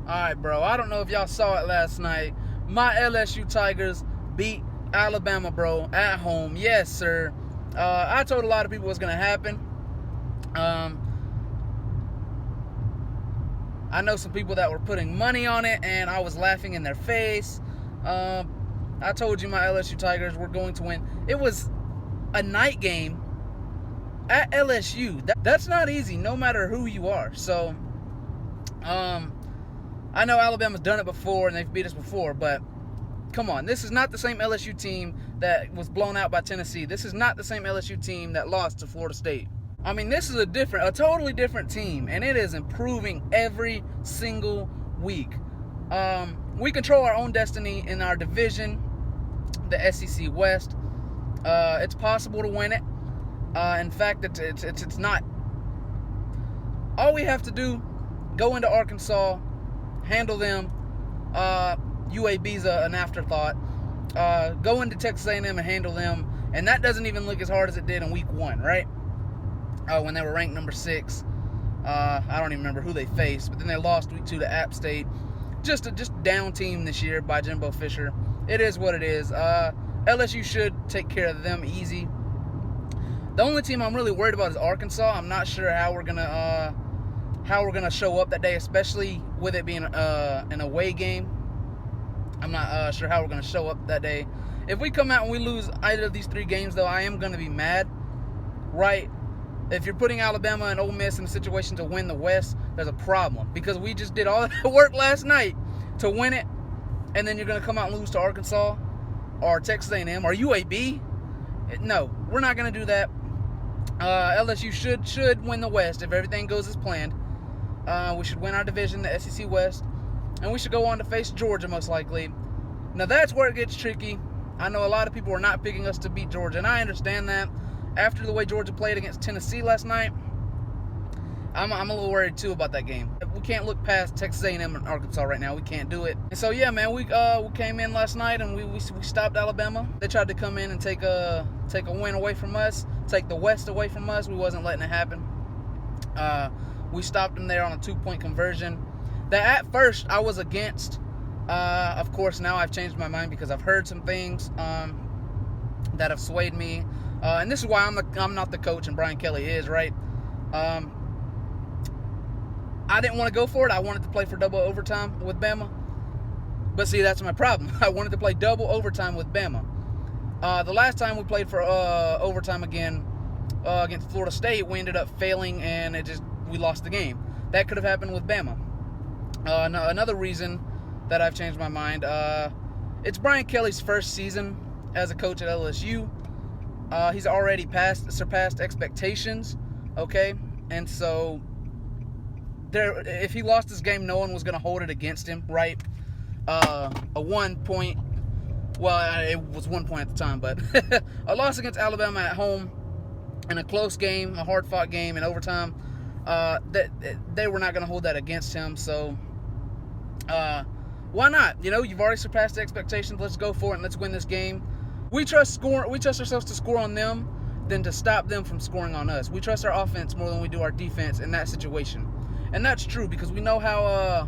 Alright, bro. I don't know if y'all saw it last night. My LSU Tigers beat Alabama, bro, at home. Yes, sir. I told a lot of people what's going to happen. I know some people that were putting money on it, and I was laughing in their face. I told you my LSU Tigers were going to win. It was a night game at LSU. That's not easy, no matter who you are. So, I know Alabama's done it before, and they've beat us before, but come on. This is not the same LSU team that was blown out by Tennessee. This is not the same LSU team that lost to Florida State. I mean, this is a totally different team, and it is improving every single week. We control our own destiny in our division, the SEC West. It's possible to win it. In fact, it's not. All we have to do, go into Arkansas, handle them. UAB's an afterthought. Go into Texas A&M and handle them, and that doesn't even look as hard as it did in week 1, right? When they were ranked number 6. I don't even remember who they faced, but then they lost week 2 to App State. Just a down team this year by Jimbo Fisher. It is what it is. LSU should take care of them easy. The only team I'm really worried about is Arkansas. I'm not sure how we're gonna show up that day, especially with it being an away game. I'm not sure how we're gonna show up that day. If we come out and we lose either of these 3 games, though, I am gonna be mad, right? If you're putting Alabama and Ole Miss in a situation to win the West, there's a problem, because we just did all the work last night to win it, and then you're gonna come out and lose to Arkansas or Texas A&M or UAB. No, we're not gonna do that. LSU should win the West if everything goes as planned. We should win our division, the SEC West, and we should go on to face Georgia most likely. Now that's where it gets tricky. I know a lot of people are not picking us to beat Georgia, and I understand that. After the way Georgia played against Tennessee last night, I'm a little worried too about that game. We can't look past Texas A&M and Arkansas right now. We can't do it. And so yeah, man, we came in last night and we stopped Alabama. They tried to come in and take a win away from us, take the West away from us. We wasn't letting it happen. We stopped them there on a 2-point conversion that at first I was against. Of course, now I've changed my mind because I've heard some things that have swayed me. And this is why I'm not the coach and Brian Kelly is, right? I didn't want to go for it. I wanted to play for double overtime with Bama. But see, that's my problem. I wanted to play double overtime with Bama. The last time we played for overtime again against Florida State, we ended up failing and we lost the game. That could have happened with Bama. Another reason that I've changed my mind, it's Brian Kelly's first season as a coach at LSU. He's already surpassed expectations, okay? And so if he lost this game, no one was going to hold it against him, right? A 1 point, well, it was 1 point at the time, but a loss against Alabama at home in a close game, a hard-fought game in overtime, they were not going to hold that against him. So why not? You know, you've already surpassed the expectations. Let's go for it and let's win this game. We trust ourselves to score on them than to stop them from scoring on us. We trust our offense more than we do our defense in that situation. And that's true because we know how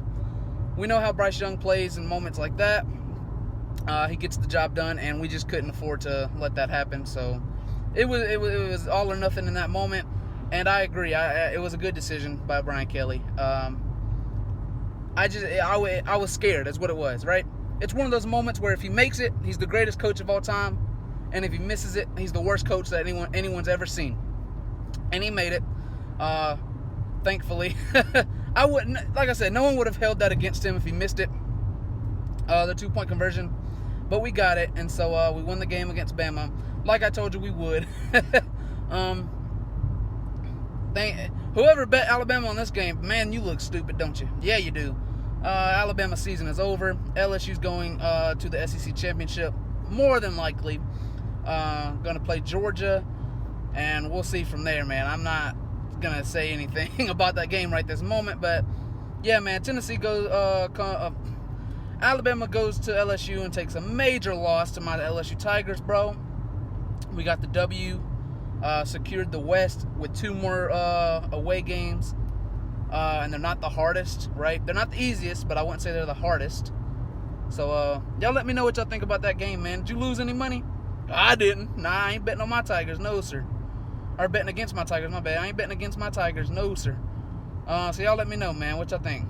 Bryce Young plays in moments like that. He gets the job done, and we just couldn't afford to let that happen. So it was all or nothing in that moment. And I agree. It was a good decision by Brian Kelly. I was scared. That's what it was, right? It's one of those moments where if he makes it, he's the greatest coach of all time. And if he misses it, he's the worst coach that anyone's ever seen. And he made it. Thankfully. I wouldn't, like I said, no one would have held that against him if he missed it. The 2-point conversion. But we got it. And so we won the game against Bama. Like I told you we would. Whoever bet Alabama on this game, man, you look stupid, don't you? Yeah, you do. Alabama season is over. LSU's going to the SEC championship, more than likely. Going to play Georgia, and we'll see from there, man. I'm not going to say anything about that game right this moment, but yeah, man, Alabama goes to LSU and takes a major loss to my LSU Tigers, bro. We got the W, secured the West with 2 more away games. and they're not the hardest, right? They're not the easiest, but I wouldn't say they're the hardest. So, y'all let me know what y'all think about that game, man. Did you lose any money? I didn't. Nah, I ain't betting on my Tigers. No, sir. Or betting against my Tigers, my bad. I ain't betting against my Tigers. No, sir. So y'all let me know, man, what y'all think.